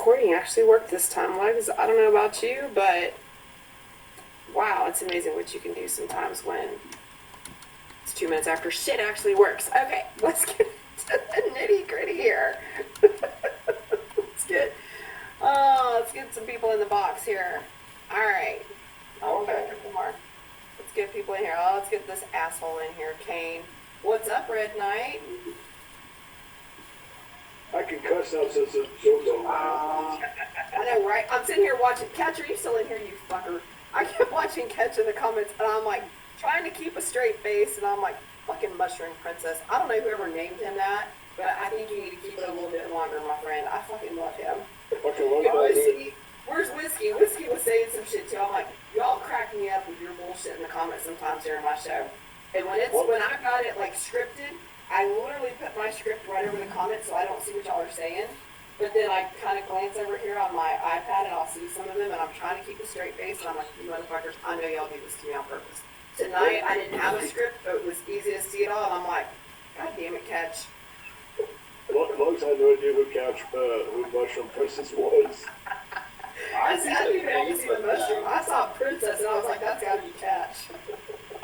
recording actually worked this time. I don't know about you, but wow, it's amazing what you can do sometimes when it's 2 minutes after shit actually works. Okay, let's get to the nitty gritty here. Let's get some people in the box here. All right. Okay. Let's get people in here. Let's get this asshole in here, Kane. What's up, Red Knight? I can cuss now since the show's on. I know, right? I'm sitting here watching. Catch, are you still in here, you fucker? I kept watching Catch in the comments, and I'm like, trying to keep a straight face, and I'm like, fucking Mushroom Princess. I don't know whoever named him that, but I think you need to keep it a little bit longer, my friend. I fucking love him. Where's Whiskey? Whiskey was saying some shit too. I'm like, y'all crack me up with your bullshit in the comments sometimes during my show. And when I got it like scripted, I literally put my script right over the comments so I don't see what y'all are saying. But then I kind of glance over here on my iPad and I'll see some of them, and I'm trying to keep a straight face, and I'm like, you motherfuckers, I know y'all do this to me on purpose. Tonight I didn't have a script, but it was easy to see it all, and I'm like, God damn it, Catch. Logs had no idea who Mushroom Princess was. I didn't even have to see the mushroom. I saw Princess, and I was like, that's gotta be Catch.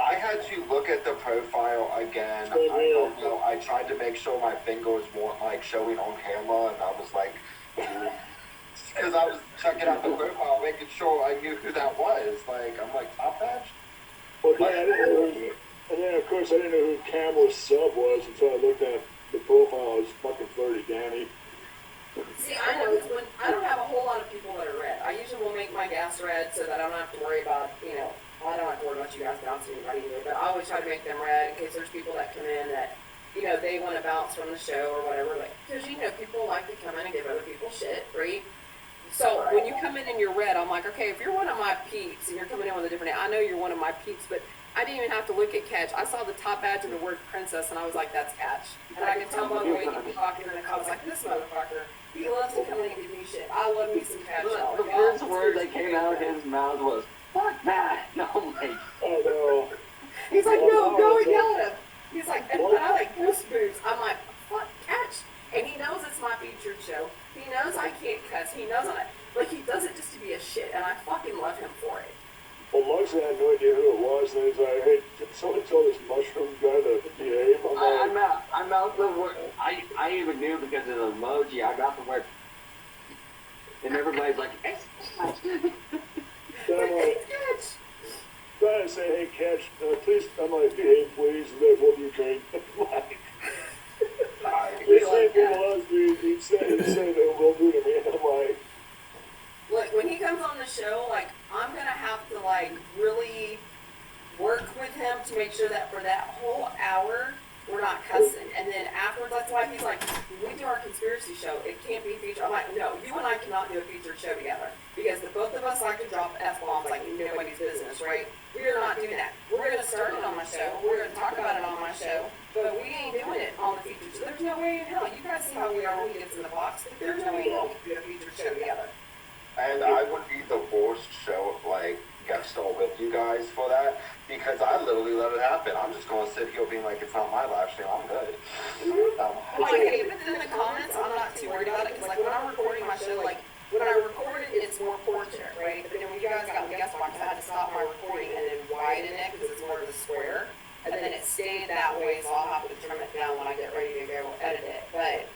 I had to look at the profile again. I don't know. I tried to make sure my fingers weren't like showing on camera, and I was like, because I was checking out the profile, making sure I knew who that was. Like, I'm like, Top Badge? Well, yeah, I didn't know who, and then of course I didn't know who Camel's sub was until I looked at the profile. It was fucking Flirty Danny. See, I know it's when I don't have a whole lot of people that are red. I usually will make my gas red so that I don't have to worry about, I don't have to worry about you guys bouncing anybody either, but I always try to make them red in case there's people that come in that, they want to bounce from the show or whatever, because, people like to come in and give other people shit, right? So when you come in and you're red, I'm like, okay, if you're one of my peeps and you're coming in with a different name, I know you're one of my peeps, but I didn't even have to look at Catch. I saw the top badge and the word Princess, and I was like, that's Catch. And I could tell by the way he was talking, and I was like, this motherfucker, he loves to come in and give me shit. I love me some Catch. The first word that came out of his mouth was, fuck that! No, like, oh no. He's like, no, go and yell at him. He's like, and I like goose moves. I'm like, fuck, Catch. And he knows it's my featured show. He knows I can't cuss. He knows he does it just to be a shit, and I fucking love him for it. Well, Muggsy had no idea who it was, and he's like, hey, somebody told this mushroom guy to behave. I'm out the word. I even knew because of the emoji. I got the word. And everybody's like, it's Catch. It's Catch. Trying to say, hey, Catch, please, I'm like, behave, please, and then what do you drink? The same people us, dude, he'd say they'll go do to me, and I'm like, look, when he comes on the show, I'm going to have to, really work with him to make sure that for that whole hour, we're not cussing. And then afterwards, that's why he's like, when we do our conspiracy show, it can't be featured. I'm like, no, you and I cannot do a featured show together. Because the both of us like to drop F-bombs like nobody's business, right? We are not doing that. We're going to start it on my show. We're going to talk about it on my show. But we ain't doing it on the featured show. There's no way in hell. You guys see how we are when we get in the box. There's no way in hell we can do a featured show together. And I would be the worst show, guest star with you guys for that, because I literally let it happen. I'm just going to sit here being like, it's not my live stream, I'm good. If it's in the comments, I'm not too worried about it, because, when I'm recording my show, when I record it, it's more portrait, right? But then when you guys got the guest box, I had to stop my recording and then widen it, because it's more of a square, and then it stayed that way, so I'll have to trim it down when I get ready to go edit it, but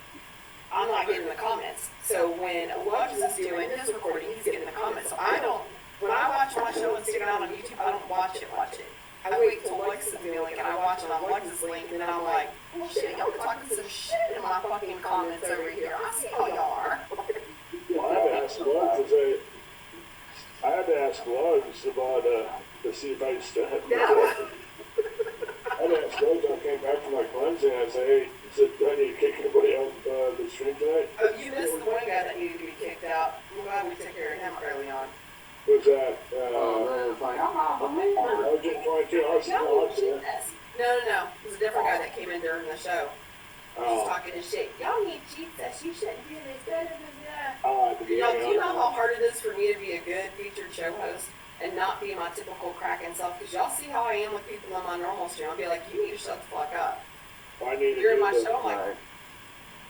I'm not getting the comments. So when Lugs is doing his recording, he's getting the comments. So when I watch my show and stick it out on YouTube, I don't watch it. I wait till Lugs is doing it, and I watch it on Lugs' link, and then I'm like, well, shit, y'all are talking some shit in my fucking comments over here. I see how y'all are. well, I had to ask Lugs about, to see if I'd stand. Yeah. I had to ask Lugs when I came back from my cleansing, I'd say, hey, do I need to kick anybody out the stream tonight? Oh, you missed the one guy that needed to be kicked out. I'm glad we took care of him early on. Who's that? it's like, I'm not I was just trying to, No, it was a different guy that came in during the show. He's talking his shit. Y'all need Jesus. You shouldn't do this. Y'all, do you know how hard it is for me to be a good featured show host and not be my typical cracking self? Because y'all see how I am with people on my normal stream. I'll be like, you need to shut the fuck up. I need You're in my show, I'm like,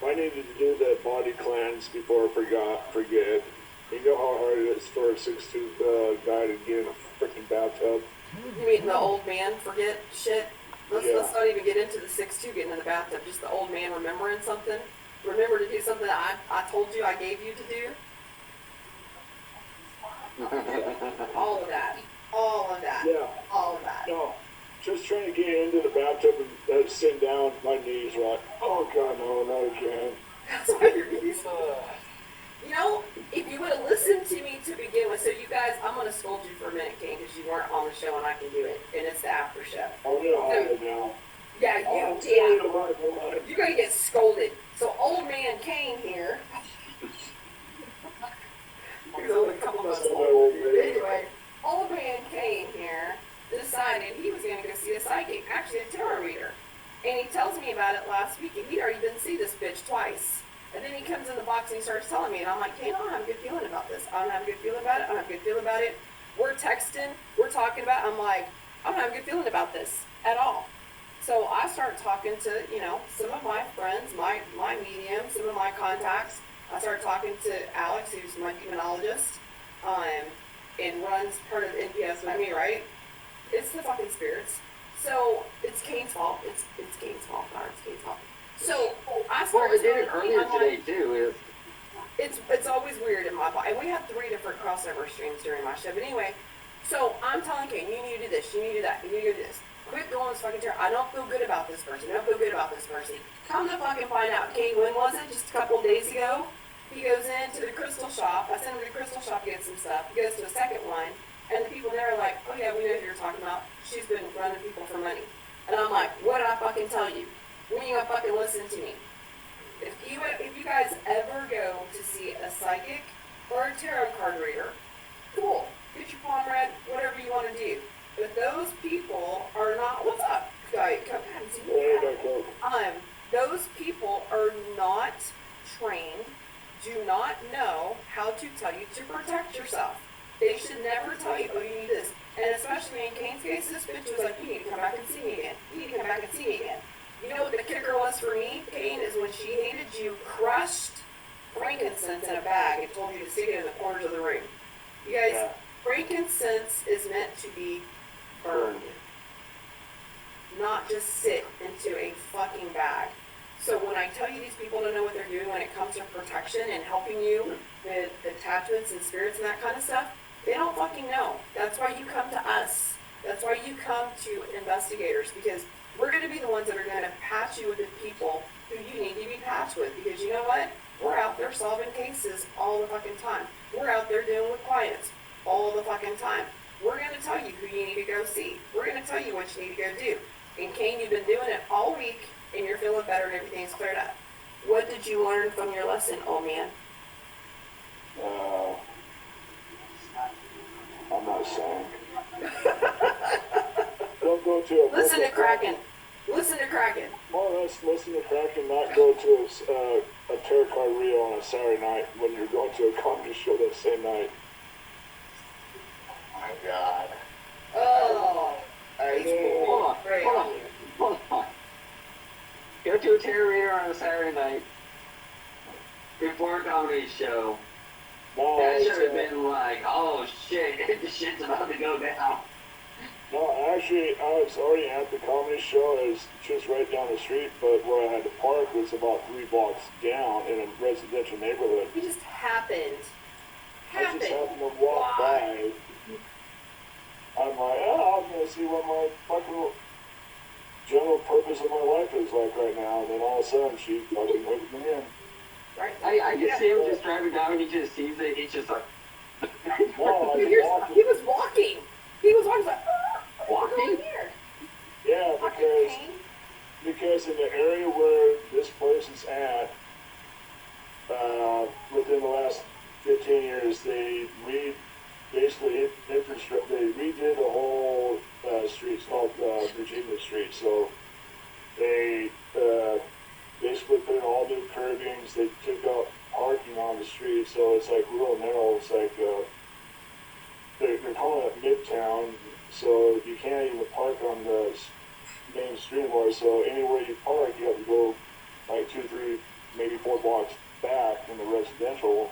I needed to do that body cleanse before I forget. You know how hard it is for a 6'2" guy to get in a freaking bathtub? You mean the old man forget shit? Let's Yeah. not even get into the 6'2" getting in the bathtub. Just the old man remembering something. Remember to do something that I told you I gave you to do. All of that. All of that. Yeah. All of that. No, just trying to get into the bathtub and sitting down, my knees were like, oh God, no, not again. That's why your knees. You know, if you would have listened to me to begin with, so you guys, I'm going to scold you for a minute, King, because you weren't on the show and I can do it, and it's the after show. I'm gonna hide now. Yeah, Oh, you're going to get scolded. So old man Kane here, he's only a couple months old. Anyway, old man Kane here decided he was going to go see a psychic, actually a tarot reader. And he tells me about it last week, and he'd already been to see this bitch twice. And then he comes in the box and he starts telling me, and I'm like, Kane, I don't have a good feeling about this. I don't have a good feeling about it. I don't have a good feeling about it. We're texting, we're talking about it. I'm like, I don't have a good feeling about this at all. So I start talking to, you know, some of my friends, my mediums, some of my contacts. I started talking to Alex, who's my demonologist, and runs part of NPS with me, right? It's the fucking spirits. So it's Kane's fault. It's Kane's fault. It's Kane's fault. So I Well, we started did it telling earlier I'm today like, too. it's always weird in my body. And we have 3 different crossover streams during my show. But anyway, so I'm telling Kane, you need to do this, you need to do that, you need to do this. Quit going this fucking terror. I don't feel good about this person. I don't feel good about this person. Come to fucking find out. Kane, when was it? Just a couple of days ago? He goes into the crystal shop. I sent him to the crystal shop to get some stuff. He goes to a second one, and the people there are like, oh yeah, we know who you're talking about. She's been running people for money. And I'm like, what did I fucking tell you? When are you gonna fucking listen to me? If you guys ever go to see a psychic or a tarot card reader, cool. Get your palm read, whatever you want to do. But those people are not. What's up? Those people are not trained, do not know how to tell you to protect yourself. They should never tell you, oh, you need this. And especially in Kane's case, this bitch was like, you need to come back and see me again. You need to come back and see me again. You know what the kicker was for me, Kane, is when she hated you, crushed frankincense in a bag and told you to stick it in the corners of the room. You guys, Yeah. frankincense is meant to be burned, not just sit into a fucking bag. So when I tell you these people don't know what they're doing when it comes to protection and helping you with attachments and spirits and that kind of stuff, they don't fucking know. That's why you come to us. That's why you come to investigators, because we're going to be the ones that are going to patch you with the people who you need to be patched with. Because you know what? We're out there solving cases all the fucking time. We're out there dealing with clients all the fucking time. We're going to tell you who you need to go see. We're going to tell you what you need to go do. And Kane, you've been doing it all week, and you're feeling better and everything's cleared up. What did you learn from your lesson, old man? I'm not saying. Don't go to a... Listen to Kraken. Listen to Kraken. More or less, listen to Kraken, not go to a tarot card read on a Saturday night when you're going to a comedy show that same night. My God. Oh. Hold on. Go to a tarot reader on a Saturday night before a comedy show. No, That should have been like, oh shit, the shit's about to go down. no, actually, I was already at the comedy show. It was just right down the street, but where I had to park was about 3 blocks down in a residential neighborhood. It just happened. I just happened to walk by. I'm like, oh, I'm going to see what my fucking general purpose of my life is like right now. And then all of a sudden, she fucking hooked me in. Right? I can see him just driving down and he just sees it, he's just like... No, I was walking. He was walking. He was walking like, Walking? here. Yeah, because in the area where this place is at, within the last 15 years, they basically they redid the whole street. It's called Virginia Street. So they basically put in all new curbings. They took out parking on the street, so it's like real narrow. It's like they're calling it Midtown, so you can't even park on the main street anymore. So anywhere you park, you have to go like 2-3 maybe 4 blocks back in the residential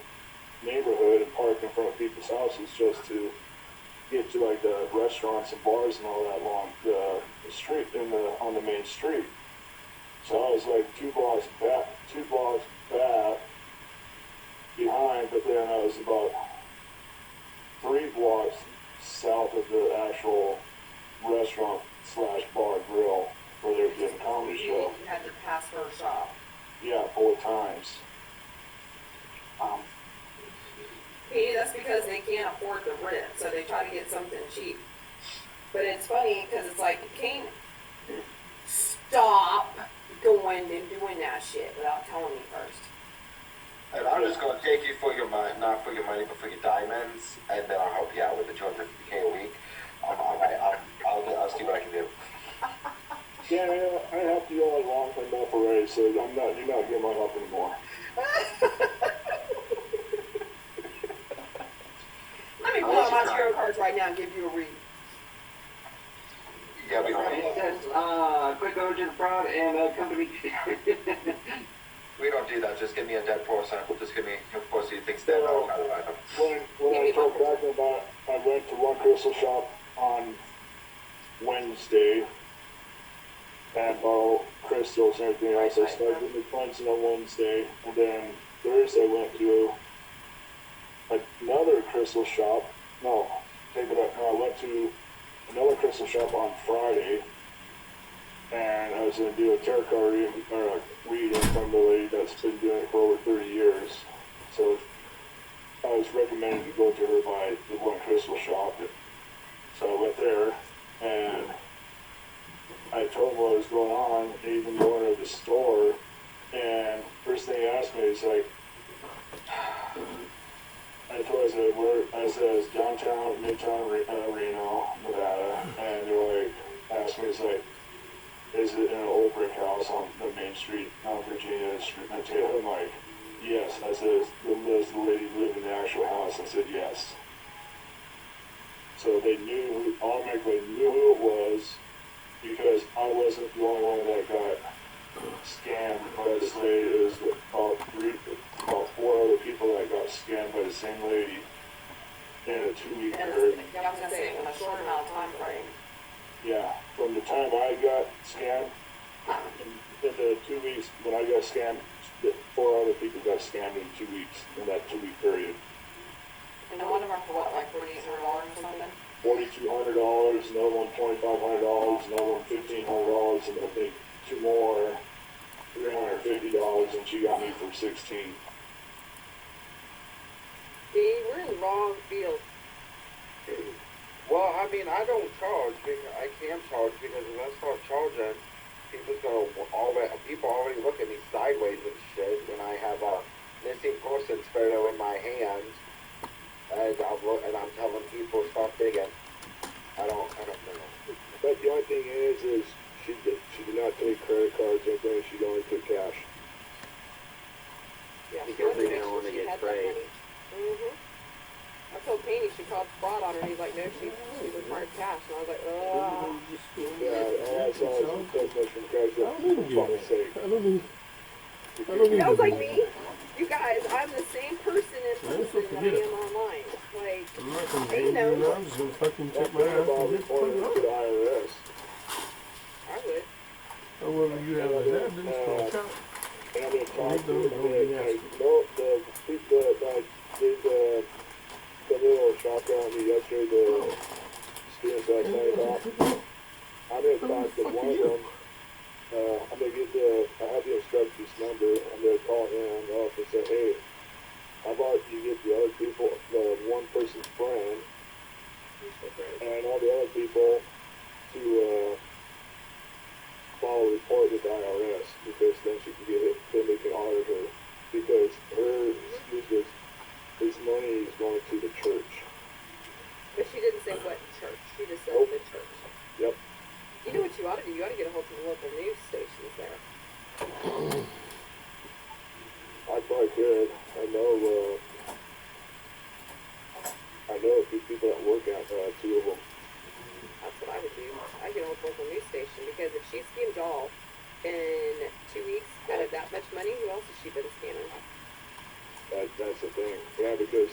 neighborhood and park in front of people's houses just to get to like the restaurants and bars and all that along the street on the main street. So I was like 2 blocks back behind, but then I was about 3 blocks south of the actual restaurant slash bar grill where they were doing a comedy show. You had to pass her shop. Yeah, 4 times. Maybe that's because they can't afford the rent, so they try to get something cheap. But it's funny because it's like, you can't stop going and doing that shit without telling me first. And I'm just gonna take you for your money, not for your money, but for your diamonds, and then I'll help you out with the 250K a week. I'll see what I can do. Yeah, I helped you all along enough already, so you're not getting my help anymore. Let me pull out my tarot cards right now and give you a read. Yeah, we don't. It says, quick over to the fraud and company. We don't do that. Just give me a dead person. Just give me, of course, you think dead. When I told Gardner about, I went to one crystal shop on Wednesday and bought crystals and everything else. I started doing the cleansing on Wednesday, and then Thursday I went to another crystal shop. No, take it up. No, I went to another crystal shop on Friday, and I was going to do a tarot card reading from the lady that's been doing it for over 30 years. So I was recommended to go to her by the one crystal shop. So I went there, and I told him what was going on, and even going to the store, and first thing he asked me is like, I told him, I said, it's downtown, midtown Reno, Nevada, and they were like, asked me, it's like, is it in an old brick house on the main street on Virginia Street? And I'm like, yes. I said, does the lady live in the actual house? I said, yes. So they automatically knew who it was, because I wasn't the only one that got scammed by this lady. It was about 4 other people that got scammed by the same lady in a 2-week period. I was going to say, in a short amount of time frame. Yeah, from the time I got scammed, in the 2 weeks when I got scammed, 4 other people got scammed in 2 weeks, in that 2-week period. And one of them for what, like $4,800 or something? $4,200, another one $2,500, another one $1,500, and I think 2 more, $350, and she got me for $16. See, we're in the wrong field. Well, I mean, I don't charge. I can't charge because if I start charging, people already look at me sideways and shit when I have a missing person's photo in my hand, and I'm telling people stop digging. I don't know. But the only thing is she did not take credit cards or anything. She only took cash. Yeah, Because they don't want to get sprayed. I told Penny she called fraud on her, and he's like, no, she required cash. And I was like, oh. Yeah, all I saw was some text message from guys that, for fuck's sake. That was like me. You guys, I'm the same person in person that I am online. Like, I'm not gonna they hang know. you, I'm just gonna fucking That's check my ass about and get reporting fucked to the up. IRS. I would. However you have his evidence for account. And I'm going to talk to Don't be them. nasty. No, the people that did the little shop around me yesterday, the students that I was talking about, I'm going to talk to one of them. I'm going to I have the instructor's number. I'm going to call him up and say, hey, how about you get the other people, the one person's friend, and all the other people to file a report with the IRS, because then she can get it, then they can audit her, because her excuse is his money is going to the church. But she didn't say what church. She just said Nope. the church. Yep. You know what you ought to do? You ought to get a hold of the local news stations there. I probably could. I know a few people that work at 2 of them. That's what I would do. I'd get a hold of the local news station, because if she schemed y'all in 2 weeks out of that much money, who else has she been scamming? That's the thing. Yeah, because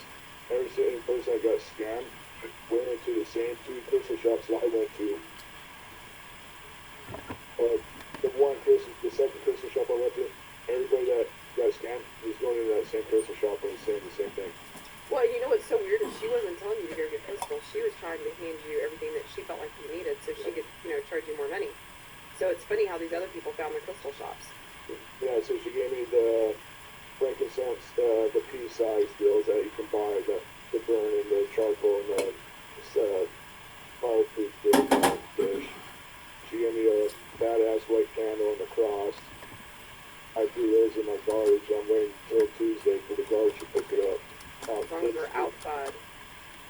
every single person I got scammed went into the same two crystal shops that I went to. The second crystal shop I went to, everybody that got scammed was going into that same crystal shop and was saying the same thing. Well, you know what's so weird is she wasn't telling you to go get crystals. She was trying to hand you everything that she felt like you needed so she could, charge you more money. So it's funny how these other people found the crystal shops. Yeah, so she gave me the frankincense, the pea-sized deals that you can buy, the burn and the charcoal and the fireproof dish. She gave me a badass white candle and the cross. I threw those in my garbage. I'm waiting until Tuesday for the garbage to pick it up. As long as they're outside.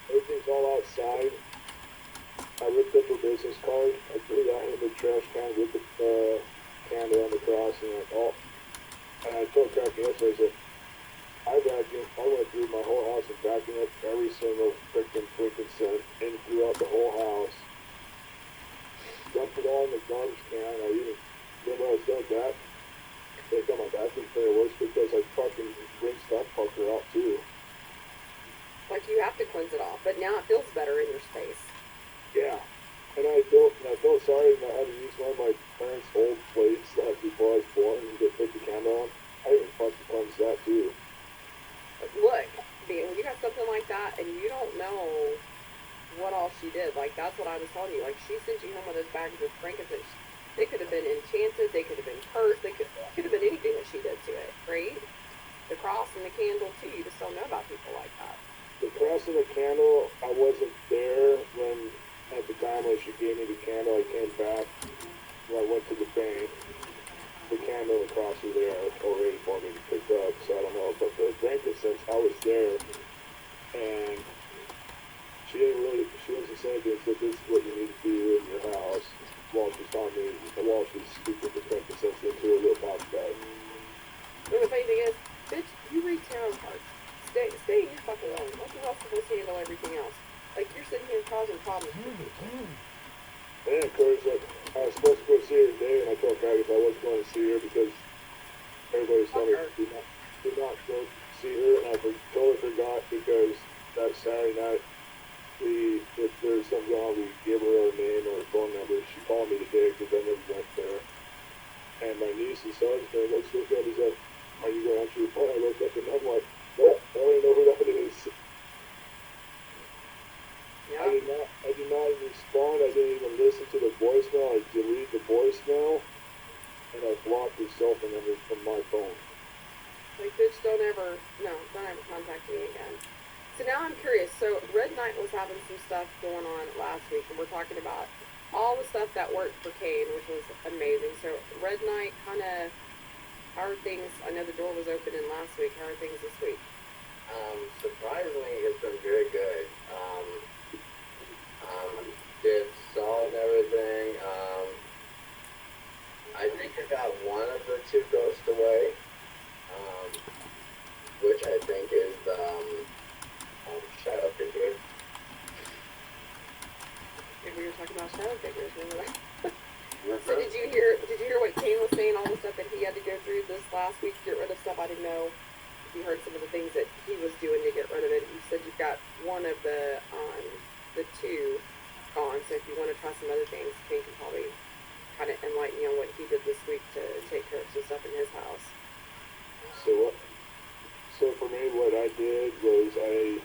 Everything's all outside. I ripped up her business card. I threw that in the trash can with the candle and the cross and I told Cracky yesterday, I said, I went through my whole house and vacuumed up every single freaking cent in throughout the whole house. Dumped it all in the garbage can. Then when I was done with that, they got my bathroom clear worse because I fucking rinsed that fucker out too. Like you have to cleanse it off, but now it feels better in your space. Yeah. And I felt sorry that I had to use one of my parents' old plates before I was born and to put the candle on. I even fucking cleansed that too. Look, when you got something like that and you don't know what all she did, like that's what I was telling you. Like she sent you home with those bags of frankincense. They could have been enchanted, they could have been cursed, they could have been anything that she did to it, right? The cross and the candle too, you just don't know about people like that. The cross and the candle, I wasn't there at the time when she gave me the candle. I came back when I went to the bank. The candle and the cross were there already for me to pick up, so I don't know. But the frankincense, I was there, and she wasn't saying anything, so this is what you need to do in your house. While she's telling me, while she's scooping the frankincense into a little box bag. And the funny thing is, bitch, you read tarot cards. Stay in your fucking lane. Let the rest of us handle everything else. Like, you're sitting here causing problems for people. And of course, I was supposed to go see her today, and I told Craig if I was going to see her because everybody's telling me do not go see her, and I totally forgot because that Saturday night, if there's something wrong, we give her our name or her phone number. She called me today because I never went there. And my niece's husband looks at me and he's like, "Are you going to answer your phone?" I looked up and I'm like, "Nope, I don't even know who that is." Yeah. I did not respond. I didn't even listen to the voicemail. I deleted the voicemail and I blocked her cell phone number from my phone. Like, bitch, don't ever contact me again. So now I'm curious. So Red Knight was having some stuff going on last week, and we're talking about all the stuff that worked for Kane, which was amazing. So Red Knight, kind of, how are things? I know the door was opening last week. How are things this week? Surprisingly, it's been very good. Did salt and everything. I think I got one of the two ghosts away, which I think is shadow figure. We were talking about shadow figures, remember that? So did you hear what Kane was saying, all the stuff that he had to go through this last week to get rid of stuff? I didn't know if you heard some of the things that he was doing to get rid of it. You said you've got one of the two gone, so if you want to try some other things, Kane can probably kind of enlighten you on what he did this week to take care of some stuff in his house. So for me, what I did was I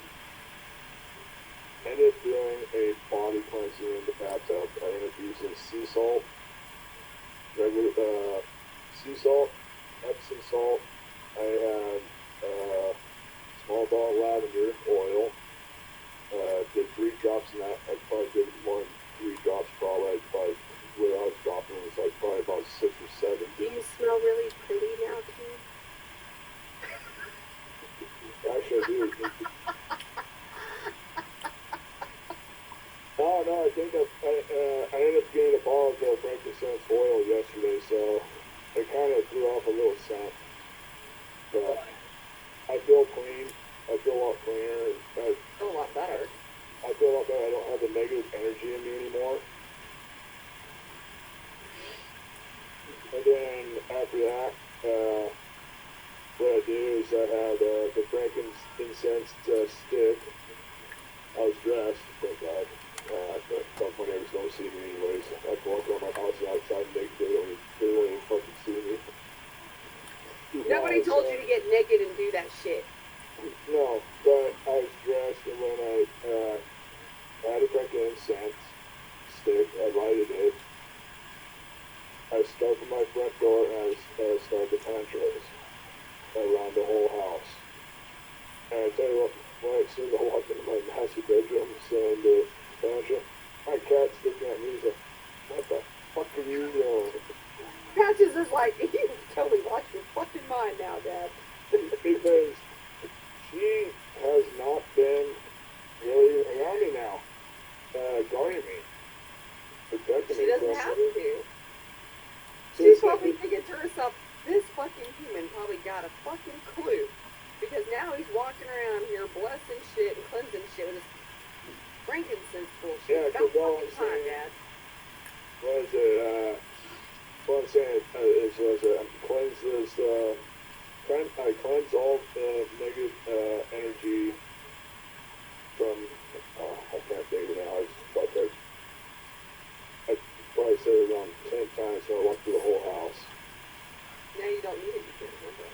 ended up doing a body cleansing in the bathtub. I ended up using sea salt, regular sea salt, Epsom salt. I had small bottle of lavender oil. Did 3 drops in that. I probably did more than 3 drops. Probably where I was dropping was like probably about 6 or 7. Do you smell really pretty now, Kane? Actually, I do. No, I think I ended up getting a bottle of frankincense oil yesterday, so it kind of threw off a little scent. But I feel clean. I feel a lot cleaner. I feel a lot better. I feel a lot better. I don't have the negative energy in me anymore. And then had the frankincense stick. I was dressed, thank God. But my neighbors don't see me anyways. I can walk around my house outside and they don't even fucking see me. Nobody told you to get naked and do that shit. No, but I was dressed, and when I had a frankincense stick, I lighted it. I started my front door and I started the pantries around the whole house. And I tell you what, when as soon as I walked into my master bedroom, and the pantry, my cat's looking at me, he's like, what the fuck are you doing? Patches is like, you totally lost your fucking mind now, Dad. Because she has not been really around me now, guarding me, protecting She me. doesn't have to. So She's it's like- probably thinking to herself, this fucking human probably got a fucking clue. Because now he's walking around here blessing shit and cleansing shit with his frankincense bullshit. Yeah, About 'cause all I'm fucking time, saying- Dad. What is it? What I'm saying is cleanse this. I cleanse all negative energy from. I can't think of it now. I probably said it around 10 times when I walked through the whole house. Now you don't need it, you can't remember.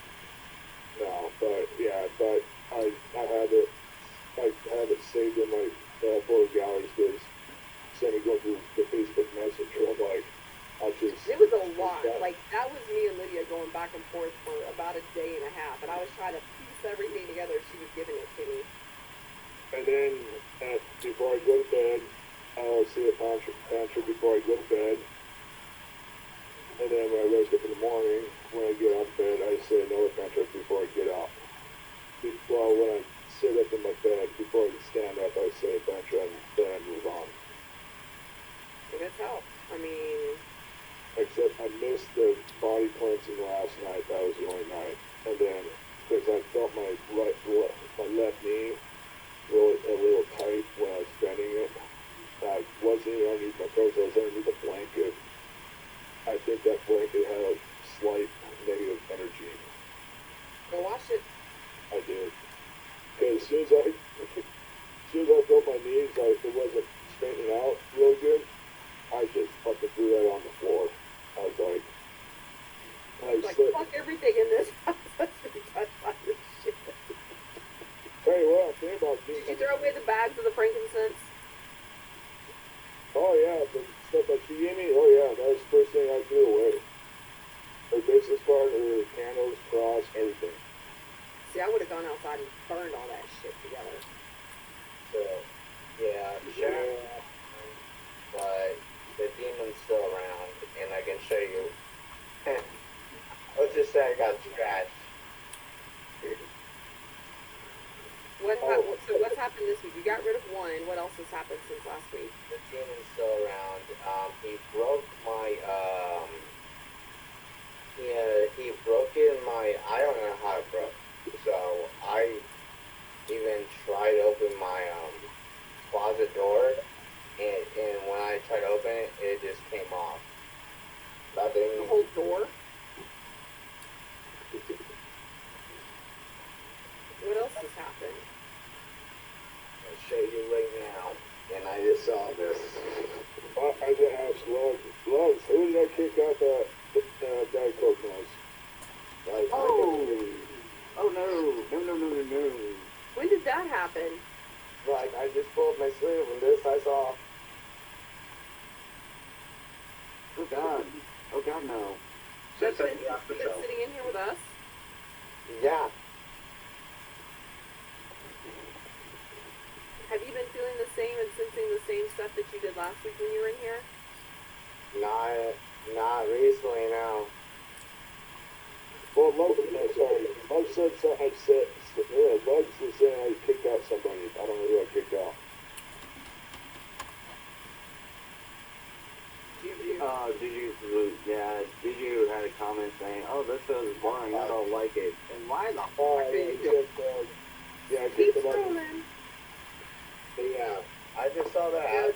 No, but yeah, but I have it. I have it saved in my photo galleries because same going through the Facebook Messenger. I'm like, I'll just. It was a lot. Like, that was me and Lydia going back and forth for about a day and a half. And I was trying to piece everything together. She was giving it to me. And then before I go to bed, I'll see a pantry before I go to bed. And then when I wake up in the morning, when I get out of bed, I say another pantry before I get out. Well, when I sit up in my bed, before I stand up, I say a pantry and then I move on. And it's helped. I mean, Except I missed the body cleansing last night. That was the only night. And then, because I felt my left knee really a little tight when I was bending it. I wasn't even underneath my clothes. I was underneath a blanket. I think that blanket had a slight negative energy. go wash it. I did. Because as soon as I felt my knees, it wasn't straightening out real good. I just fucking threw that on the floor. I was like, Like, fuck everything in this house. Let's be touched by this shit. tell you what, I'm thinking about Did doing you throw away the bags of the frankincense? Oh yeah, the stuff that she gave me, oh yeah, that was the first thing I threw away. Her business card, her candles, cross, everything. See, I would have gone outside and burned all that shit together. So, yeah, sure. But the demon's still around, and I can show you. Let's just say I got scratched. So what's happened this week? You got rid of one. What else has happened since last week? The demon's still around. He broke my, he broke in my, I don't know how it broke. So I even tried to open my, closet door, and when I tried to open it, it just came off. Nothing. The whole door? What else has happened? I'll show you right now. And I just saw this. I did have slugs. Who did I kick out that Diet Coke noise? Oh no. When did that happen? Like, I just pulled my sleeve and this I saw. Oh God, no. That's been sitting in here with us? Yeah. Have you been feeling the same and sensing the same stuff that you did last week when you were in here? Not recently, no. Well, Mug said Mug was saying I kicked out somebody. I don't know who I kicked out. Juju had a comment saying, "Oh, this show is boring. I don't like it." And why the fuck Oh, did yeah, you he said, yeah, I Keep kicked him out. scrolling. But yeah, I just saw that.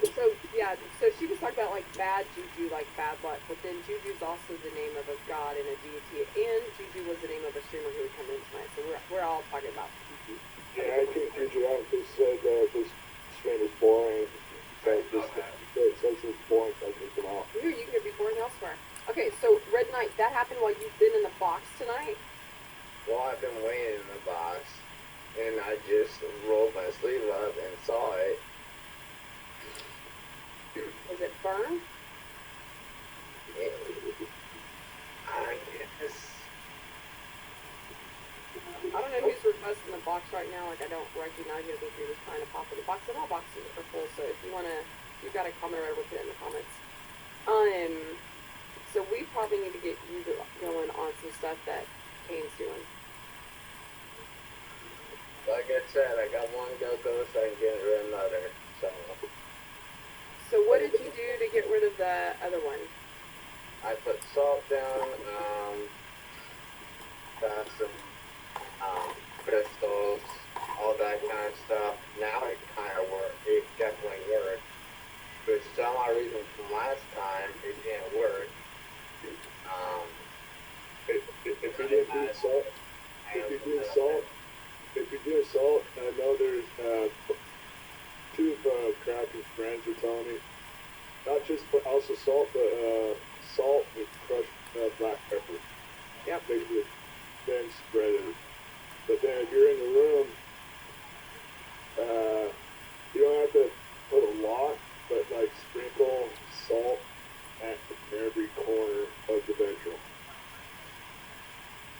So she was talking about like bad juju, like bad luck, but then juju's also the name of a god and a deity, and juju was the name of a streamer who would come in tonight. So we're all talking about juju. Yeah, I think Juju out who said this stream is boring. That this says it's boring, so I can come out. Ooh, you can be boring elsewhere. Okay, so Red Knight, that happened while you've been in the box tonight? Well, I've been waiting in the box, and I just rolled my sleeve up and saw it. Was it burn? I guess. I don't know who's requesting the box right now. Like, I don't recognize you. I think you're just trying to pop in the box. And all boxes are full, so if you want to, you've got a comment or whatever, put it in the comments. So we probably need to get you going on some stuff that Kane's doing. Like I said, I got one go-go, so I can get rid of another. So what did you do to get rid of the other one? I put salt down, got some crystals, all that kind of stuff. Now it kind of worked. It definitely worked. But for some odd reason from last time, it didn't work. If you didn't do salt, if you do salt, I know there's two of Kraken's friends were telling me, not just but also salt, but salt with crushed black pepper. Yep. Mixed with then spread it. But then if you're in the room, you don't have to put a lot, but like sprinkle salt at every corner of the bedroom.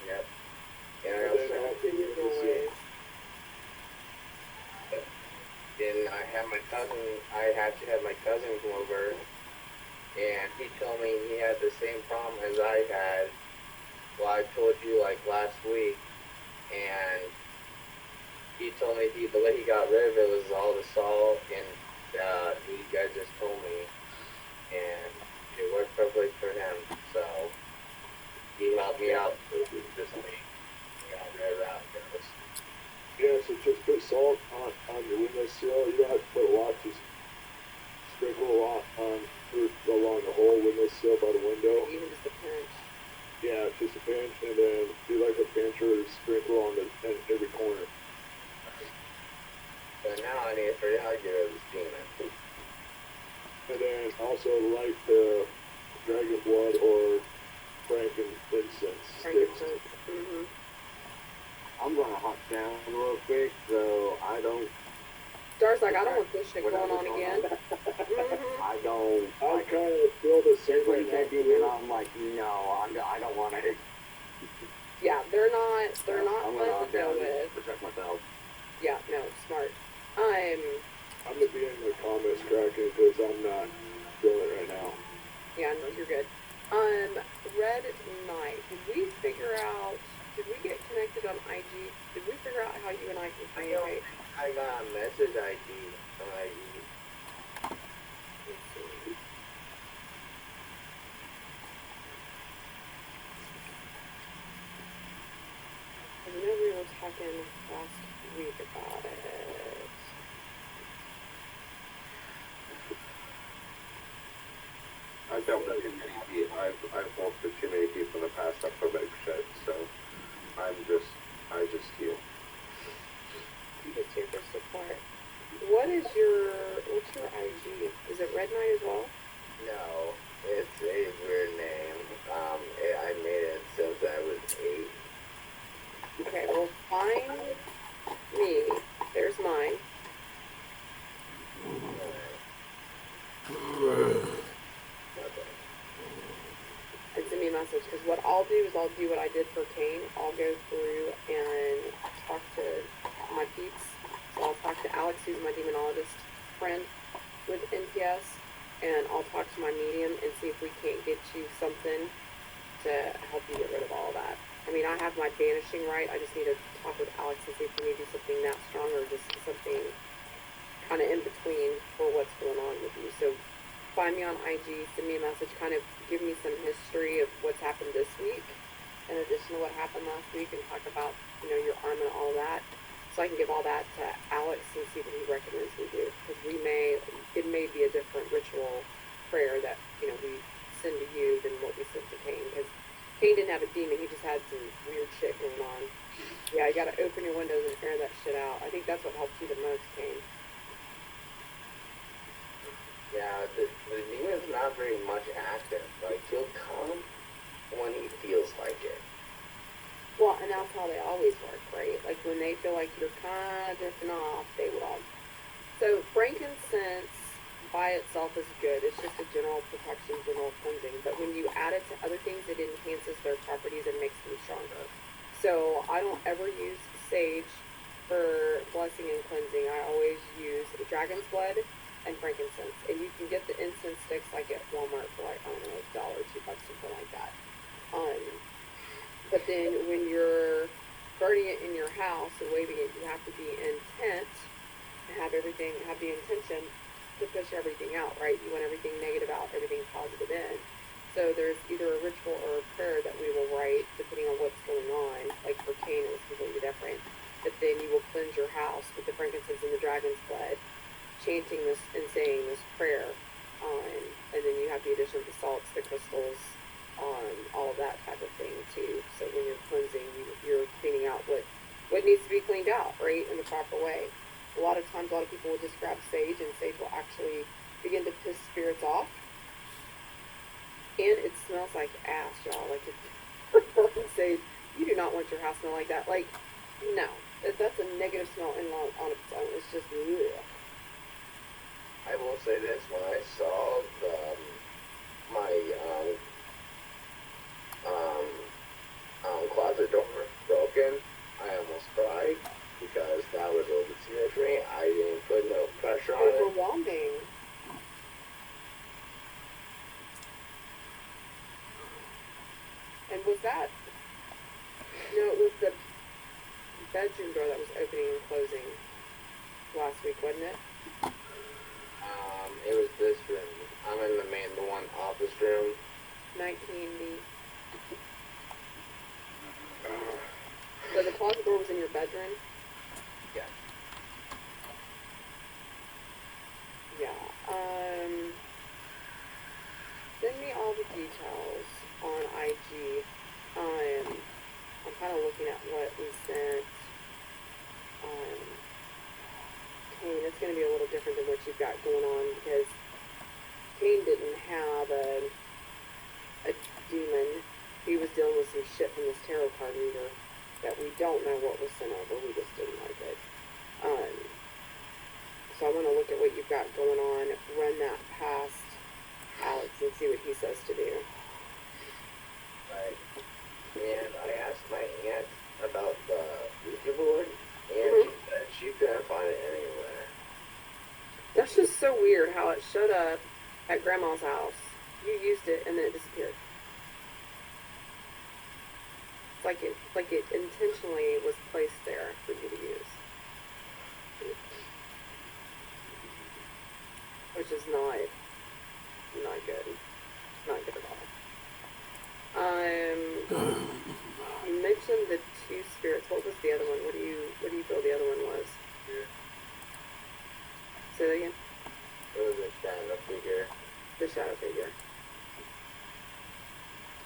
Yep. And I And also then after you do the then I had my cousin, I actually had my cousin come over, and he told me he had the same problem as I had. Well, I told you like last week, and he told me the way he got rid of it was all the salt, and you guys just told me, and it worked perfectly for him. So he helped me out this week. Got rid of that. Yeah, so just put salt on your windowsill. You don't have to put a lot, just sprinkle a lot along the whole windowsill by the window. Even just a pinch. Yeah, just a pinch, and then do like a pinch or a sprinkle on every corner. So now I need to figure out how to get rid of this demon. And then also light the dragon blood or frankincense sticks. Mm-hmm. I'm gonna hop down real quick so I don't. Dar's like, I don't want this shit going on again. Mm-hmm. I don't. I kind of feel the same Everybody way said demon, I'm like, no, I don't want it. Yeah, they're not I'm fun gonna to hop deal down with. and protect myself. Yeah, no, smart. I'm gonna be in the comments cracking because I'm not feeling it right now. Yeah, no, you're good. Red Knight, did we get connected on IG? Did we figure out how you and I can communicate? I got a message ID from ID. Let's see. I know we were talking last week about it. I don't communicate. I've worked with communicate for the past up about shit, so I just heal. You just here for support. What's your IG? Is it Red Knight as well? No, it's a weird name. I made it since I was 8. Okay, well find me. There's mine. And send me a message, because what I'll do is I'll do what I did for Kane. I'll go through and talk to my peeps. So I'll talk to Alex, who's my demonologist friend with NPS, and I'll talk to my medium and see if we can't get you something to help you get rid of all that. I mean, I have my banishing right. I just need to talk with Alex and see if we need to do something that strong or just something kind of in between for what's going on with you. So find me on IG, send me a message, kind of give me some history of what's happened this week in addition to what happened last week, and talk about, your arm and all that. So I can give all that to Alex and see what he recommends we do. Because it may be a different ritual prayer that, we send to you than what we sent to Kane. Because Kane didn't have a demon, he just had some weird shit going on. Yeah, you gotta open your windows and air that shit out. I think that's what helps you the most, Kane. Yeah, the demon's not very much active. Like, he'll come when he feels like it. Well, and that's how they always work, right? Like, when they feel like you're kind of drifting off, they will. So, frankincense by itself is good. It's just a general protection, general cleansing. But when you add it to other things, it enhances their properties and makes them stronger. So, I don't ever use sage for blessing and cleansing. I always use dragon's blood and frankincense. And you can get the incense sticks, like, at Walmart for, like, I don't know, $1, $2, something like that. But then when you're burning it in your house and waving it, you have to be intent and have the intention to push everything out, right? You want everything negative out, everything positive in. So there's either a ritual or a prayer that we will write depending on what's going on. Like for Cain, it was completely different. But then you will cleanse your house with the frankincense and the dragon's blood, chanting this and saying this prayer. And then you have the addition of the salts, the crystals, all of that type of thing too. So when you're cleansing, you're cleaning out what needs to be cleaned out, right, in the proper way. A lot of times, a lot of people will just grab sage, and sage will actually begin to piss spirits off. And it smells like ass, y'all. Like, it's sage. You do not want your house to smell like that. Like, no. That's a negative smell on its own. It's just, ugh. I will say this, when I saw my closet door broken, I almost cried because that was a little bit serious for me. I didn't put no pressure on it. Overwhelming. And was that, it was the bedroom door that was opening and closing last week, wasn't it? It was this room. I'm in the one office room. 19B. So the closet door was in your bedroom? Yeah. Yeah. Send me all the details on IG. I'm kind of looking at what we sent. Kane, it's going to be a little different than what you've got going on because Kane didn't have a demon. He was dealing with some shit from this tarot card reader that we don't know what was sent over. We just didn't like it. So I want to look at what you've got going on, run that past Alex and see what he says to do. Right. And I asked my aunt about the Ouija board, and she said she couldn't find it anywhere. That's just so weird how it showed up at Grandma's house. You used it and then it disappeared. It's like it intentionally was placed there for you to use. Which is not good. Not good at all. You mentioned the two spirits. What was the other one? What do you feel the other one was? Yeah. Say that again? It was a shadow figure. The shadow figure.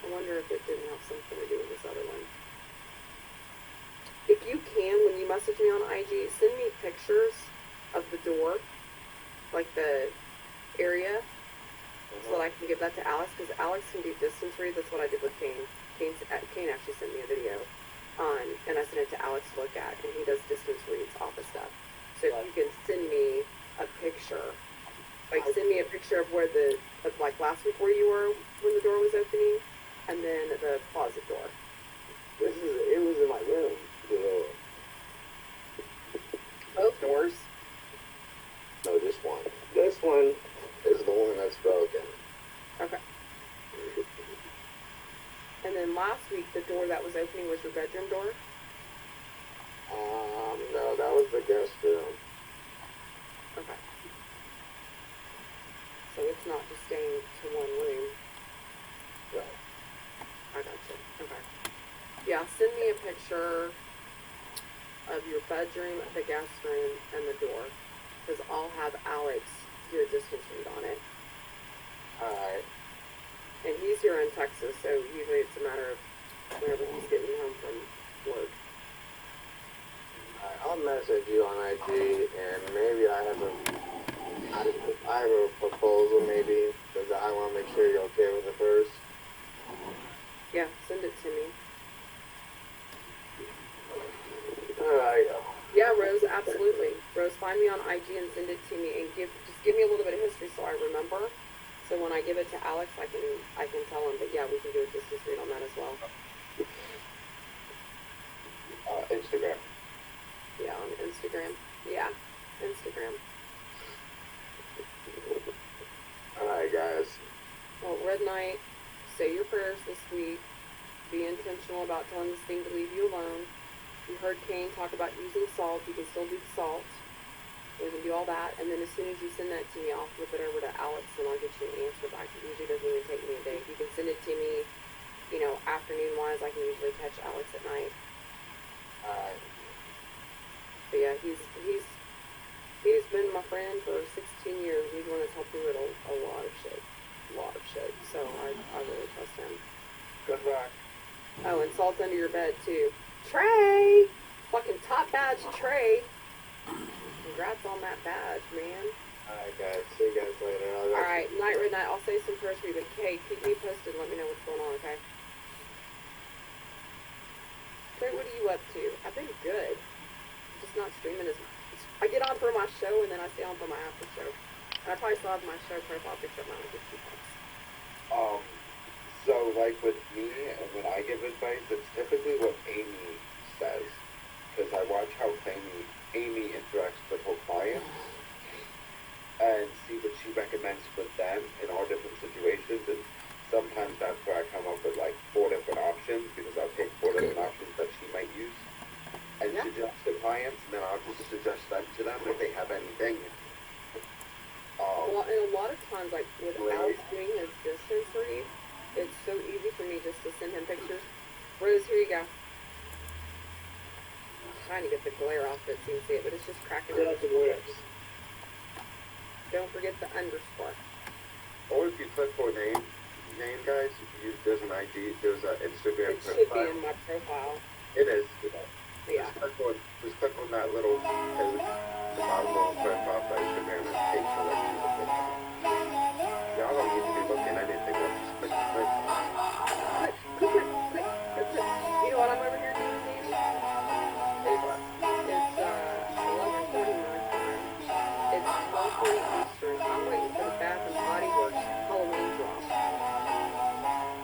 I wonder if it didn't have something to do with this other one. If you can, when you message me on IG, send me pictures of the door, like the area, so that I can give that to Alex, because Alex can do distance reads. That's what I did with Kane. Kane actually sent me a video, and I sent it to Alex to look at, and he does distance reads off of stuff. So if you can send me a picture, like send me a picture of where like last week where you were when the door was opening, and then the closet door. It was in my room. Both doors? No, this one. This one is the one that's broken. Okay. And then last week, the door that was opening was your bedroom door? No, that was the guest room. Okay. So it's not just staying to one room. No. I gotcha. Okay. Yeah, send me a picture of your bedroom, the guest room, and the door. Because I'll have Alex do a distance read on it. Alright. And he's here in Texas, so usually it's a matter of whenever he's getting home from work. I'll message you on IG, and maybe I have a proposal, maybe, because I want to make sure you're okay with it first. Yeah, send it to me. Alright. Yeah, Rose, absolutely. Rose, find me on IG and send it to me, and just give me a little bit of history so I remember. So when I give it to Alex, I can tell him. But yeah, we can do a distance read on that as well. Instagram. Yeah, on Instagram. Yeah, Instagram. Alright, guys. Well, Red Knight, say your prayers this week. Be intentional about telling this thing to leave you alone. You heard Kane talk about using salt. You can still do the salt. We can do all that. And then as soon as you send that to me, I'll flip it over to Alex and I'll get you an answer back. It usually doesn't even take me a day. If you can send it to me, you know, afternoon-wise, I can usually catch Alex at night. But yeah, he's been my friend for 16 years. He's one that's helped me with a lot of shit. So I really trust him. Good luck. Oh, and salt under your bed too. Trey! Fucking top badge Trey. Congrats on that badge, man. Alright, guys. See you guys later. Alright, night, Red Night. I'll say some prayers for you, but Kay, keep me posted. Let me know what's going on, okay? Trey, what are you up to? I've been good. Just not streaming as much. I get on for my show and then I stay on for my after show. And I probably still have my show profile picture up my own 50 bucks. So like with me, and when I give advice, it's typically what Amy says, because I watch how Amy interacts with her clients, and see what she recommends for them in all different situations, and sometimes that's where I come up with like 4 different options, because I'll take 4 different options that she might use, and suggest to clients, and then I'll just suggest them to them if they have anything. Well, and a lot of times, like, with Alex doing his distance read, it's so easy for me just to send him pictures. Rose, here you go. I'm trying to get the glare off it so you can see it, but it's just cracking up. Don't forget the underscore. Or if you click for name guys, there's an IG, there's an Instagram It should profile. be in my profile. It is. Yeah. Just click on that little page, the bottom little profile for Instagram, and take selection of the profile. Y'all don't need to be looking at anything else, just click the profile. Click. That's it. You know what I'm over here doing, Danny? It's 11:40 my time. It's 12:40 Eastern. I'm waiting for the Bath and Body Works Halloween drop.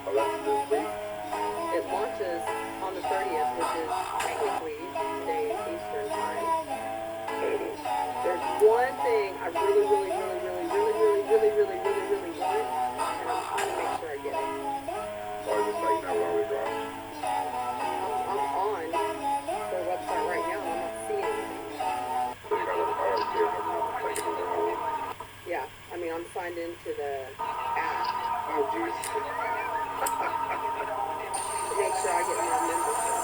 Oh, that's this week? It launches on the 30th, which is technically today Eastern time. There's one thing I really want, and I'm trying to make sure I get it. Or just like now while we drop. I'm on their website right now, and I'm not seeing anything. Yeah, I mean, I'm signed into the app Oh, jeez. to make sure I get my membership.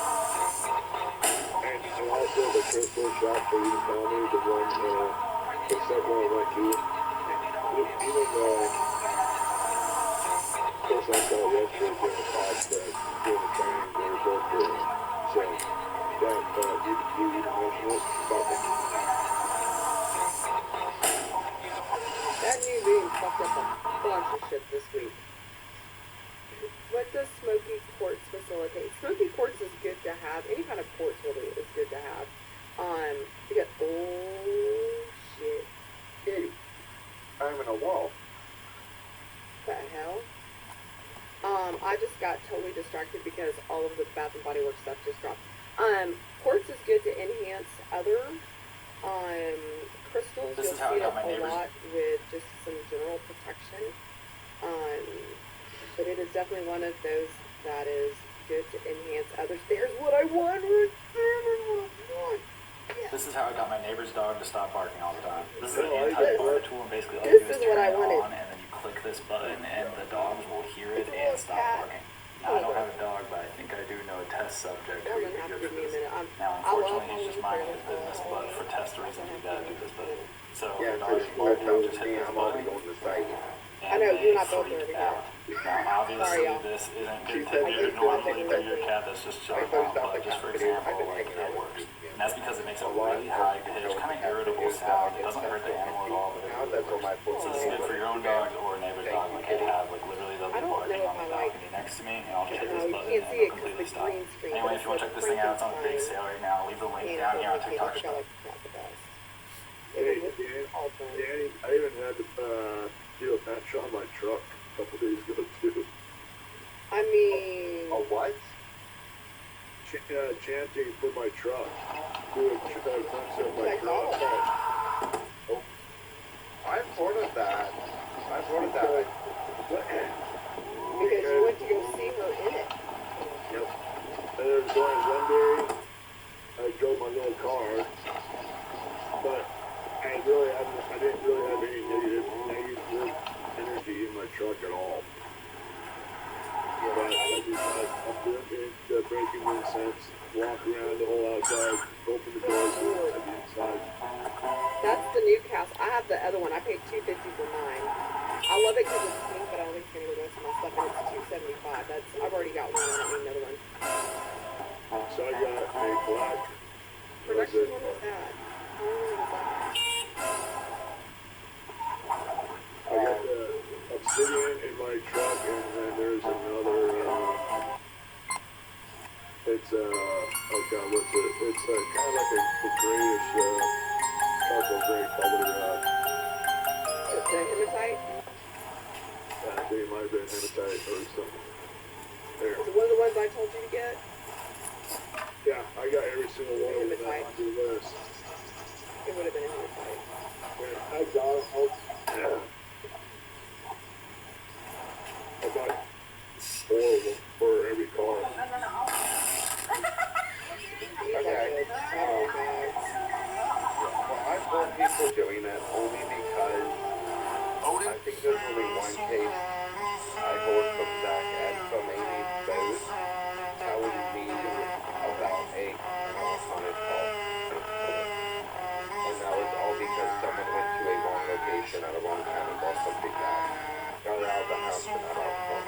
And also the crystal shop for you to tell me, the one, the second one I went to, even of course I saw yesterday during the class that during the training they were both doing. So that, you mentioned it, about the That new being fucked up a bunch of shit this week. What does Smoky Quartz facilitate? Smoky Quartz is good to have. Any kind of quartz really is good to have. You got, oh shit. Dude, I'm in a wall. what the hell? I just got totally distracted because all of the Bath and Body Works stuff just dropped. Quartz is good to enhance other, crystals. This You'll is how I see got it my a neighbor's- lot with just some general protection. But it is definitely one of those that is good to enhance others. There's what I want right there. There's what I want. Yeah. This is how I got my neighbor's dog to stop barking all the time. This is an Oh, I get anti-bark it. tool, and basically all This you do is is what turn I it wanted. on, and then you click this button, and the dogs will hear it It's a and little stop cat. barking. Now, I don't have a dog, but I think I do know a test subject who You're would be gonna have good to give for me a this. minute. Now, I love unfortunately, he's just minding his business, but for test reasons, you gotta do this. But so Yeah, your for dog, sure. you Tell just hit me this I'm already button, going to site. I know, and you and they I both are freak over here. out. Now, obviously, Sorry, y'all. this isn't She good said to you you could normally do for it. your cat that's just I chilling closed out, out but the just for cafeteria. I've example, been like hanging that out works. with you. And that's because it makes a A lot really of high times pitch, go kind of to the irritable cafeteria, sound. It get doesn't hurt the something animal at to all, eat. but it Now really that's on works. my So this is good for your own dog or a neighbor's dog, like I have. Like literally, they'll I be don't barking know on if the I like. balcony next to me, and I'll just hit No, this you button, can't and see it'll it because completely the stop. green screen. Anyway, but if you want to check this thing out, it's on a big sale right now. I'll leave the link And down here on I TikTok think I Shop. like the cat the best. Hey, It was all fun. Danny, I even had to do a patch on my truck a couple days ago too. I mean, A what? Chanting for my truck. Do a concept of my like all of truck. it. I've heard of that. I've heard of that. Because you went to go see her in it. Yep. And there was going one day, I drove my little car, but I didn't really have any negative energy in my truck at all. But I'm doing the braking sense, walk around the whole outside, open the doors, at the inside. That's the new cast. I have the other one. I paid $250 for mine. I love it because it's pink, but I don't think it's gonna go with my stuff. And it's $275. I've already got one. I don't need another one. So I got a black. Production one was that? How long was that? I got the Obsidian in my truck, and then there's another. It's oh god, what's it? It's kind of like a grayish, charcoal gray color. It's the hematite. I think it might have been hematite or something. There. Is it one of the ones I told you to get? Yeah, I got every single one of them on the list. It would have been a hematite. I got them. I bought 4 of them for every car. Okay. Well, I've heard people doing it only because I think there's only one case I heard from Zach and from Amy both telling me about a haunted call. And that was all because someone went to a wrong location at a wrong time and bought something that got out of the house and not out front.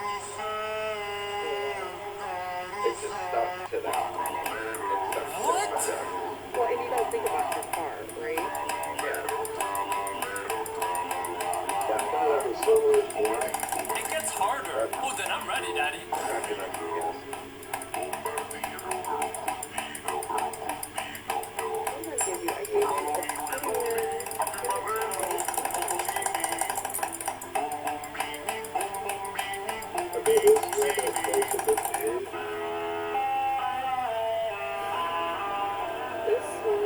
It just stuck to them. It stuck to them. Well, and you don't think about your car, right? Yeah. That's not like a silver black. It gets harder. Oh, then I'm ready, Daddy. I'm gonna give you. I gave you. I think this is like a close to 58. This one.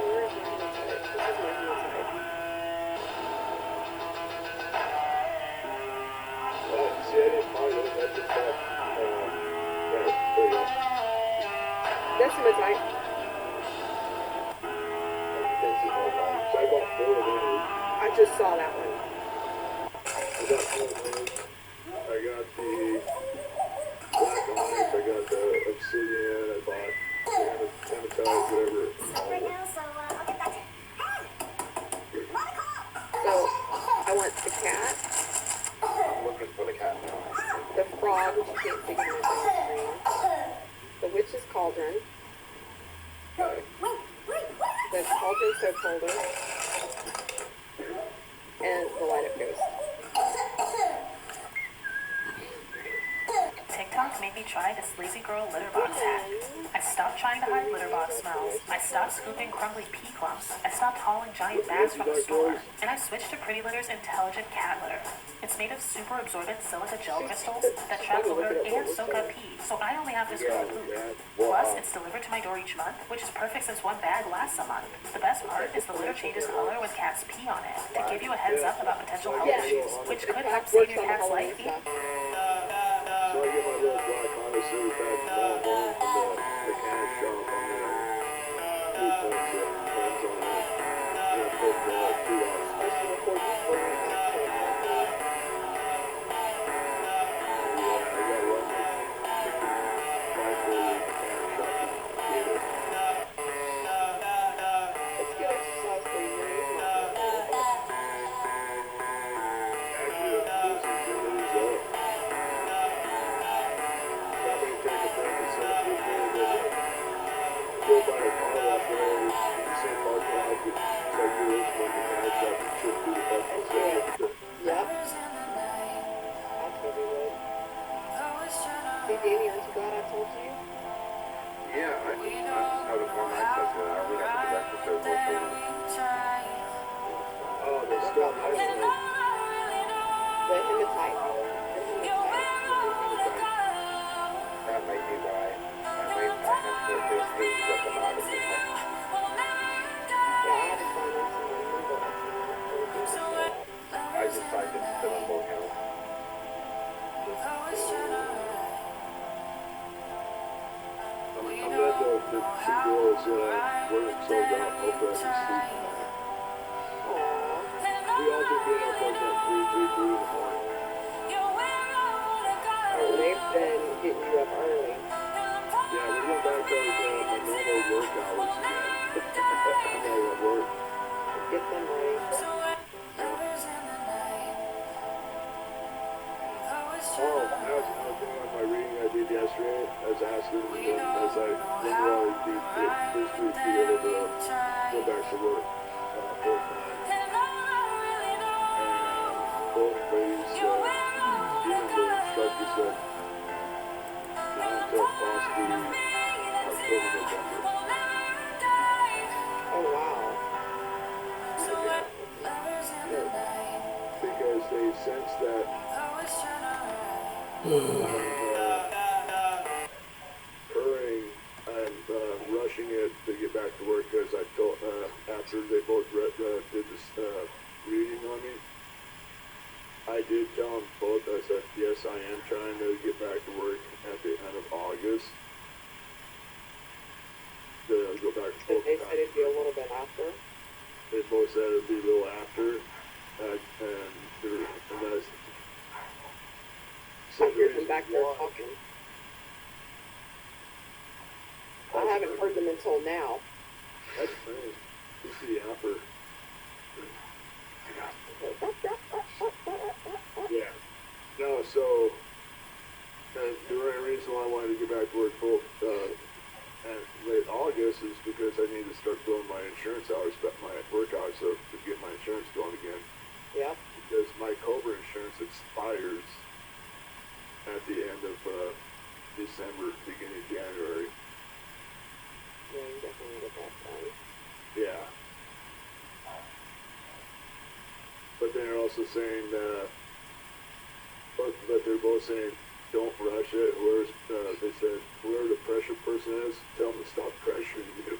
Where's my hematite? This is my hematite. See, I didn't buy it. That's just that. There you go. That's hematite. So I bought 4 of those. I just saw that one. I got 4 of those. I got the black onyx. I got the obsidian. I bought the hematite, whatever. All of them. So I want the cat, I'm looking for the cat now. the frog, which you can't see because it's on the screen, the witch's cauldron, the cauldron soap holder, and the light up ghost. TikTok made me try this Lazy Girl litter box hack. I stopped trying to hide litter box smells. I stopped scooping crumbly pea clumps. I stopped hauling giant bags from the store. And I switched to Pretty Litter's Intelligent Cat Litter. It's made of super absorbent silica gel crystals that trap odor and soak up pee, so I only have to scoop poop. Plus, it's delivered to my door each month, which is perfect since one bag lasts a month. The best part is the litter changes color when cats pee on it to give you a heads up about potential health issues, which could help save your cat's life. So I get my little black Honda Civic back tomorrow morning from the mechanic shop. I'm gonna do points on it. I'm gonna put $2. Especially before you bring it back to the company. Yeah, I got one. hematite. That might be why. I have to just pages at the bottom. Yeah, I had to sign up some more. I just signed it to the whole account. I'm glad the girls weren't sold out over at the sleep tonight. We all did get up like at 3:30 in the morning. Oh, they've been getting you up early. Yeah, we went back to my normal work hours again. I'm not at work. Get them ready. Oh, that was another thing on my reading I did yesterday. I was asking as I when will I be physically be able to go back to work full time. And both ladies said, even the instructor said, not until possibly October, November. Oh, wow. Because they sense that hurrying and rushing it to get back to work, because I told after they both did this reading on me, I did tell them both, I said, yes, I am trying to get back to work at the end of August to go back to full They time. said it'd be a little bit after. They both said it'd be a little after, and that's. I hear them back there talking. I haven't heard them until now. That's funny. You see the upper. Yeah. No, so the reason why I wanted to get back to work full and late August is because I need to start doing my insurance hours, but my work hours, so to get my insurance going again. Yep. Because my Cobra insurance expires at the end of December, beginning of January. Yeah, you definitely get that done. Yeah. But they're also saying, but they're both saying, don't rush it. They said, whoever the pressure person is, tell them to stop pressuring you.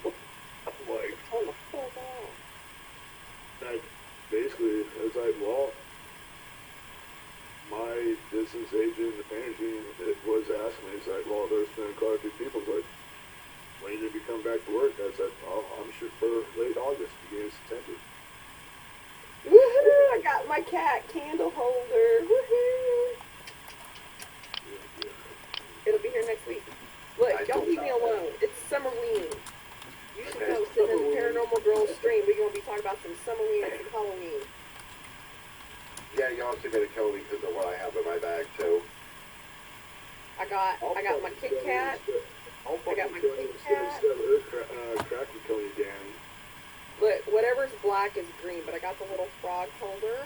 I'm like, Oh, the fuck out. I basically, I was like, well, my business agent in the painting team was asking me, he's like, well, there's been quite a few people, like, when did you come back to work? I said, oh, I'm sure for late August, beginning of September. Woohoo! I got my cat candle holder. Woohoo! It'll be here next week. Look, don't leave me alone. It's Summerween. You should come sit in the Paranormal Girls stream. We're gonna be talking about some Summerween and some Halloween. Yeah, you also gotta kill me because of what I have in my bag too. I got my Kit Kat. I got my Kit Kat. Cracky Coney Danny. Look, whatever's black is green, but I got the little frog holder.